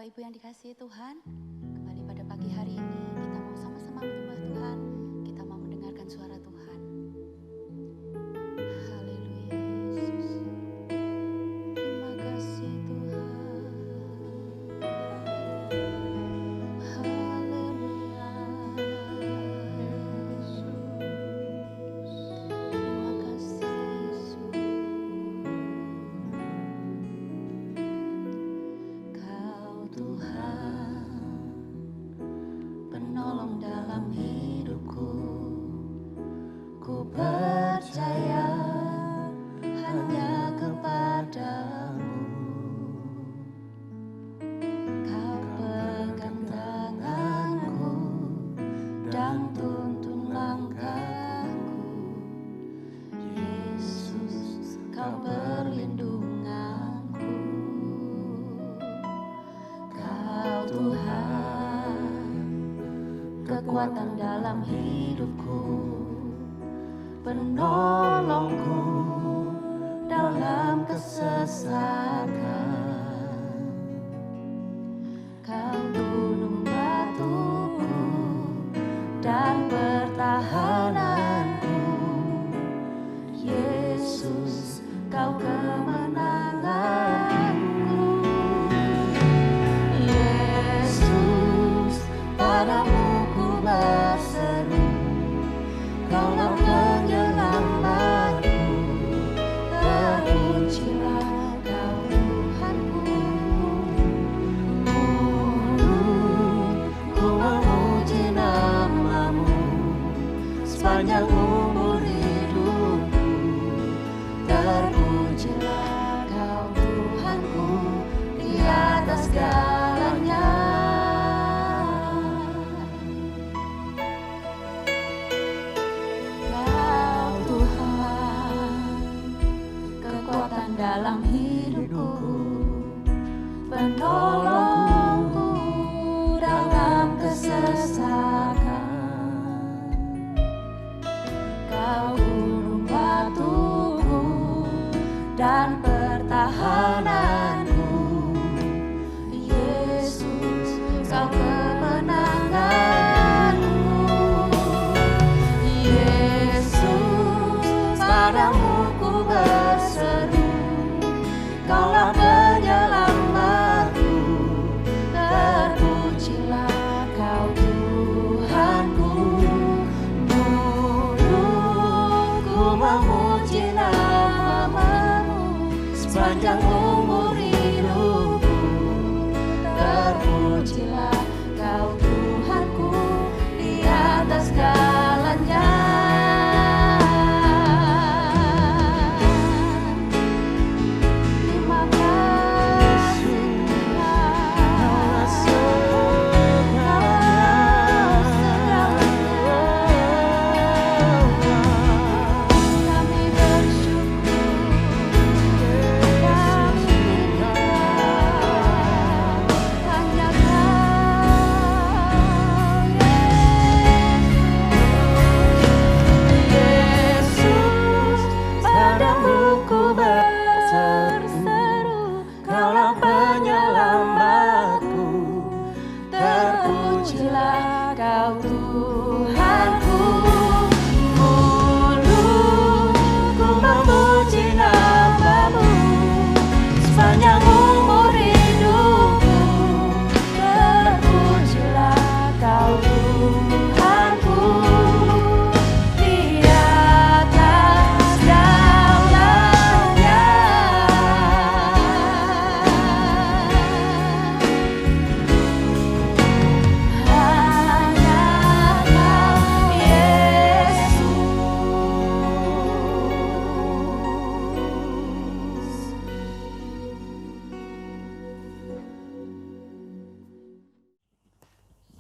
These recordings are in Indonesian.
Bapak Ibu yang dikasihi Tuhan, kembali pada pagi hari ini kita mau sama-sama menyembah Tuhan, kita mau mendengarkan suara Tuhan. Haleluya Yesus, terima kasih Tuhan. Haleluya Yesus, terima kasih Yesus. Tuhan, penolong dalam hidupku, ku percaya hanya kepadamu. Kau pegang tanganku dan tuntun langkahku, Yesus, kau perlindunganku. Tuhan, kekuatan dalam hidupku, penolongku dalam kesesakan. Kau gunung batuku dan pertahananku, Yesus, kau kemenanganku. Padamu ku berseru, Kaulah penyelamatku, terpujilah Kau Tuhanku. Ku memuji nama-Mu sepanjang umur hidupku, terpujilah Kau Tuhanku di atas segalanya. Dalam hidupku, penolongku dalam kesesakan. Kau gunung batuku dan pertahananku, Yesus, kau kemenanganku. Yesus, padamu ku berseru, Kaulah penyelamatku, terpujilah Kau Tuhanku. Dulu ku memuji nama-Mu sepanjang umur hidupku, terpujilah Kau Tuhanku di atas segalanya.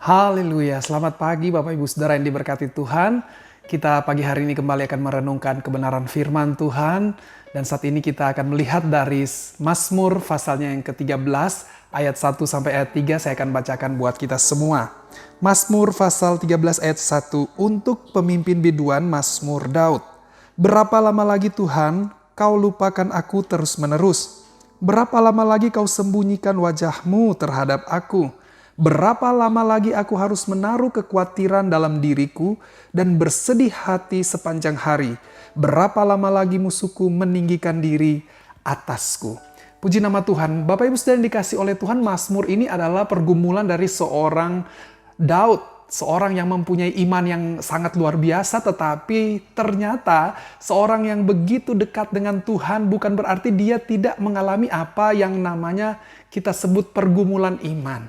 Haleluya, selamat pagi Bapak Ibu Saudara yang diberkati Tuhan. Kita pagi hari ini kembali akan merenungkan kebenaran firman Tuhan. Dan saat ini kita akan melihat dari Mazmur pasalnya yang ke-13 ayat 1 sampai ayat 3 saya akan bacakan buat kita semua. Mazmur pasal 13 ayat 1 untuk pemimpin biduan Mazmur Daud. Berapa lama lagi Tuhan, Kau lupakan aku terus-menerus? berapa lama lagi kau sembunyikan wajahmu terhadap aku? Berapa lama lagi aku harus menaruh kekhawatiran dalam diriku dan bersedih hati sepanjang hari? Berapa lama lagi musuhku meninggikan diri atasku? Puji nama Tuhan. Bapak Ibu Saudara yang dikasih oleh Tuhan, Mazmur ini adalah pergumulan dari seorang Daud, seorang yang mempunyai iman yang sangat luar biasa, tetapi ternyata seorang yang begitu dekat dengan Tuhan bukan berarti dia tidak mengalami apa yang namanya kita sebut pergumulan iman.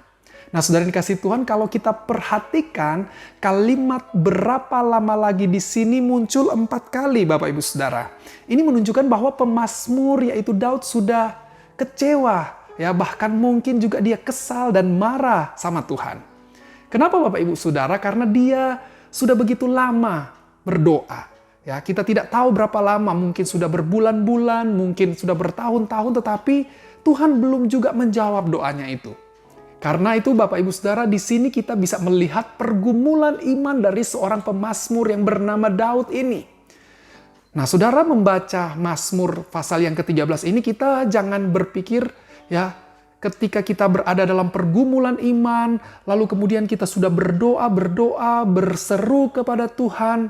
Nah, saudara yang dikasih Tuhan, kalau kita perhatikan kalimat berapa lama lagi di sini muncul 4 kali, Bapak Ibu Saudara. Ini menunjukkan bahwa pemazmur yaitu Daud sudah kecewa, ya, bahkan mungkin juga dia kesal dan marah sama Tuhan. Kenapa Bapak Ibu Saudara? Karena dia sudah begitu lama berdoa. Ya, kita tidak tahu berapa lama, mungkin sudah berbulan-bulan, mungkin sudah bertahun-tahun, tetapi Tuhan belum juga menjawab doanya itu. Karena itu Bapak Ibu Saudara, di sini kita bisa melihat pergumulan iman dari seorang pemazmur yang bernama Daud ini. Nah, saudara membaca Mazmur pasal yang ke-13 ini, kita jangan berpikir ya ketika kita berada dalam pergumulan iman, lalu kemudian kita sudah berdoa, berseru kepada Tuhan,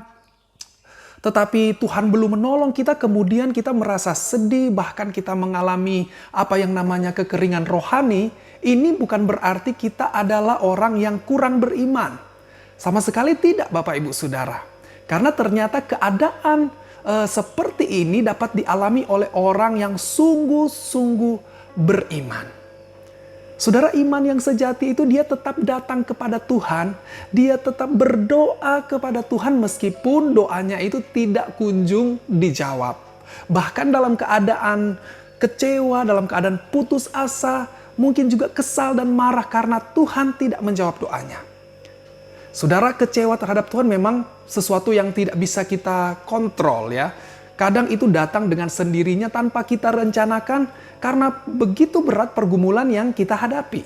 tetapi Tuhan belum menolong kita, kemudian kita merasa sedih, bahkan kita mengalami apa yang namanya kekeringan rohani. Ini bukan berarti kita adalah orang yang kurang beriman. Sama sekali tidak, Bapak Ibu Saudara. Karena ternyata keadaan seperti ini dapat dialami oleh orang yang sungguh-sungguh beriman. Saudara, iman yang sejati itu dia tetap datang kepada Tuhan, dia tetap berdoa kepada Tuhan meskipun doanya itu tidak kunjung dijawab. Bahkan dalam keadaan kecewa, dalam keadaan putus asa, mungkin juga kesal dan marah karena Tuhan tidak menjawab doanya. Saudara, kecewa terhadap Tuhan memang sesuatu yang tidak bisa kita kontrol ya. Kadang itu datang dengan sendirinya tanpa kita rencanakan karena begitu berat pergumulan yang kita hadapi.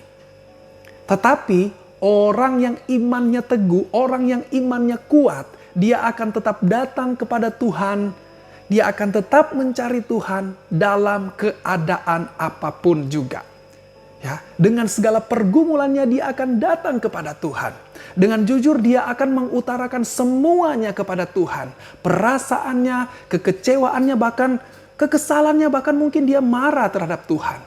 Tetapi orang yang imannya teguh, orang yang imannya kuat, dia akan tetap datang kepada Tuhan. Dia akan tetap mencari Tuhan dalam keadaan apapun juga. Ya, dengan segala pergumulannya dia akan datang kepada Tuhan. Dengan jujur dia akan mengutarakan semuanya kepada Tuhan. Perasaannya, kekecewaannya, bahkan kekesalannya, bahkan mungkin dia marah terhadap Tuhan.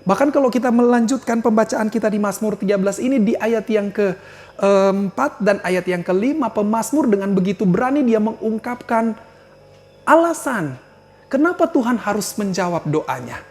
Bahkan kalau kita melanjutkan pembacaan kita di Mazmur 13 ini di ayat yang ke-4 dan ayat yang ke-5, pemazmur dengan begitu berani dia mengungkapkan alasan kenapa Tuhan harus menjawab doanya.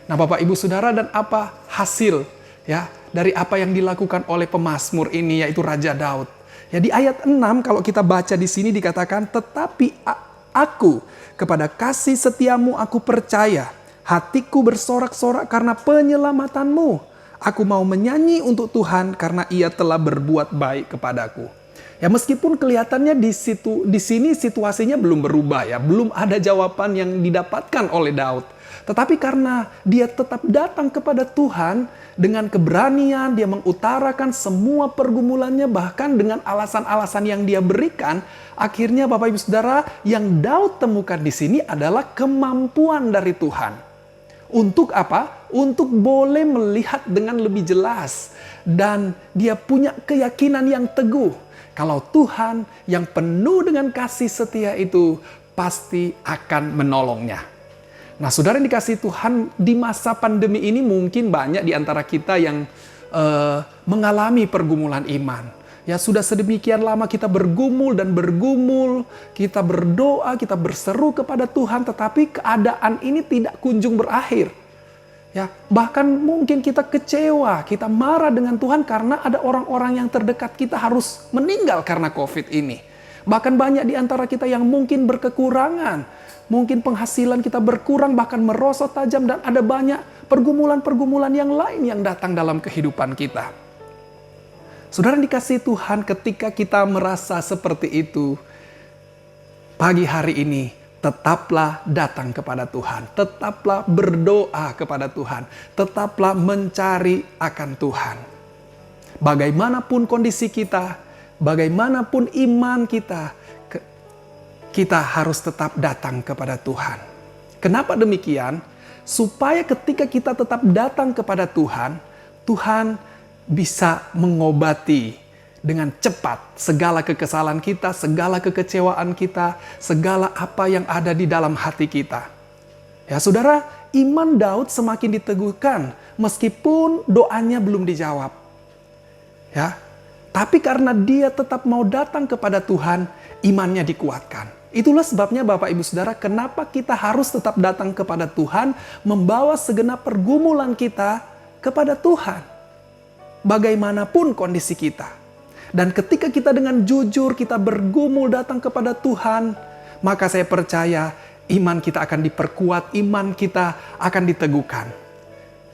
Nah, Bapak Ibu Saudara, dan apa hasil ya dari apa yang dilakukan oleh pemazmur ini, yaitu Raja Daud. Ya, di ayat 6 kalau kita baca di sini dikatakan, "Tetapi aku kepada kasih setiamu aku percaya, hatiku bersorak-sorak karena penyelamatanmu. Aku mau menyanyi untuk Tuhan karena Ia telah berbuat baik kepadaku." Ya, meskipun kelihatannya di sini situasinya belum berubah ya, belum ada jawaban yang didapatkan oleh Daud. Tetapi karena dia tetap datang kepada Tuhan dengan keberanian, dia mengutarakan semua pergumulannya bahkan dengan alasan-alasan yang dia berikan, akhirnya Bapak Ibu Saudara, yang Daud temukan di sini adalah kemampuan dari Tuhan. Untuk apa? Untuk boleh melihat dengan lebih jelas dan dia punya keyakinan yang teguh kalau Tuhan yang penuh dengan kasih setia itu pasti akan menolongnya. Nah, saudara yang dikasihi Tuhan, di masa pandemi ini mungkin banyak di antara kita yang mengalami pergumulan iman. Ya, sudah sedemikian lama kita bergumul dan bergumul, kita berdoa, kita berseru kepada Tuhan, tetapi keadaan ini tidak kunjung berakhir. Ya, bahkan mungkin kita kecewa, kita marah dengan Tuhan karena ada orang-orang yang terdekat kita harus meninggal karena COVID ini. Bahkan banyak di antara kita yang mungkin berkekurangan. Mungkin penghasilan kita berkurang, bahkan merosot tajam, dan ada banyak pergumulan-pergumulan yang lain yang datang dalam kehidupan kita. Saudara dikasihi Tuhan, ketika kita merasa seperti itu, pagi hari ini tetaplah datang kepada Tuhan, tetaplah berdoa kepada Tuhan, tetaplah mencari akan Tuhan. Bagaimanapun kondisi kita, bagaimanapun iman kita, kita harus tetap datang kepada Tuhan. Kenapa demikian? supaya ketika kita tetap datang kepada Tuhan, Tuhan bisa mengobati dengan cepat segala kekesalan kita, segala kekecewaan kita, segala apa yang ada di dalam hati kita. Ya saudara, iman Daud semakin diteguhkan meskipun doanya belum dijawab. Ya, tapi karena dia tetap mau datang kepada Tuhan, imannya dikuatkan. Itulah sebabnya Bapak Ibu Saudara, kenapa kita harus tetap datang kepada Tuhan, membawa segenap pergumulan kita kepada Tuhan. Bagaimanapun kondisi kita. Dan ketika kita dengan jujur, kita bergumul datang kepada Tuhan, maka saya percaya iman kita akan diperkuat, iman kita akan diteguhkan.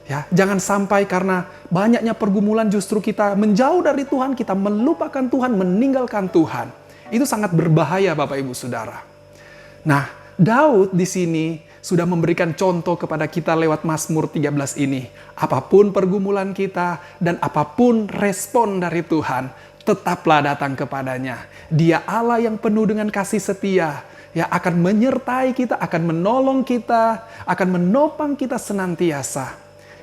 Ya, jangan sampai karena banyaknya pergumulan justru kita menjauh dari Tuhan, kita melupakan Tuhan, meninggalkan Tuhan. Itu sangat berbahaya Bapak Ibu Saudara. Nah, Daud di sini sudah memberikan contoh kepada kita lewat Mazmur 13 ini. Apapun pergumulan kita dan apapun respon dari Tuhan, tetaplah datang kepadanya. Dia Allah yang penuh dengan kasih setia, yang akan menyertai kita, akan menolong kita, akan menopang kita senantiasa.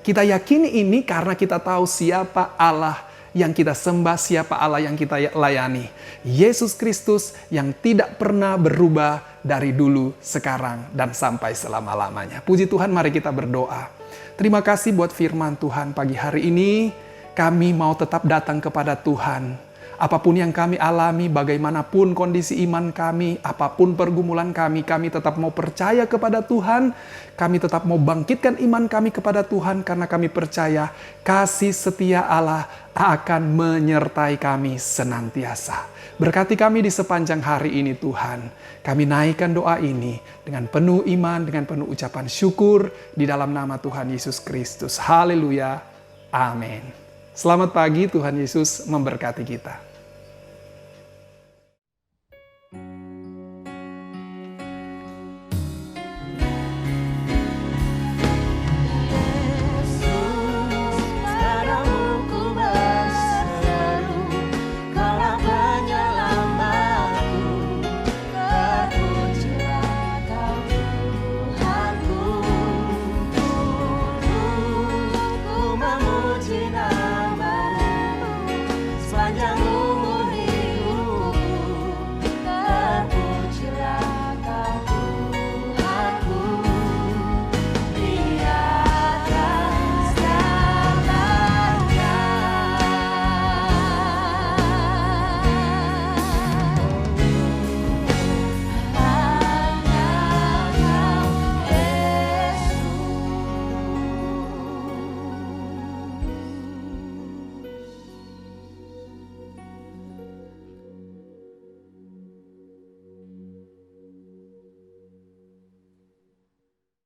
Kita yakini ini karena kita tahu siapa Allah yang kita sembah, siapa Allah yang kita layani. Yesus Kristus yang tidak pernah berubah dari dulu, sekarang, dan sampai selama-lamanya. Puji Tuhan, mari kita berdoa. Terima kasih buat firman Tuhan pagi hari ini. Kami mau tetap datang kepada Tuhan. Apapun yang kami alami, bagaimanapun kondisi iman kami, apapun pergumulan kami tetap mau percaya kepada Tuhan. Kami tetap mau bangkitkan iman kami kepada Tuhan karena kami percaya kasih setia Allah akan menyertai kami senantiasa. Berkati kami di sepanjang hari ini Tuhan. Kami naikkan doa ini dengan penuh iman, dengan penuh ucapan syukur di dalam nama Tuhan Yesus Kristus. Haleluya. Amin. Selamat pagi, Tuhan Yesus memberkati kita.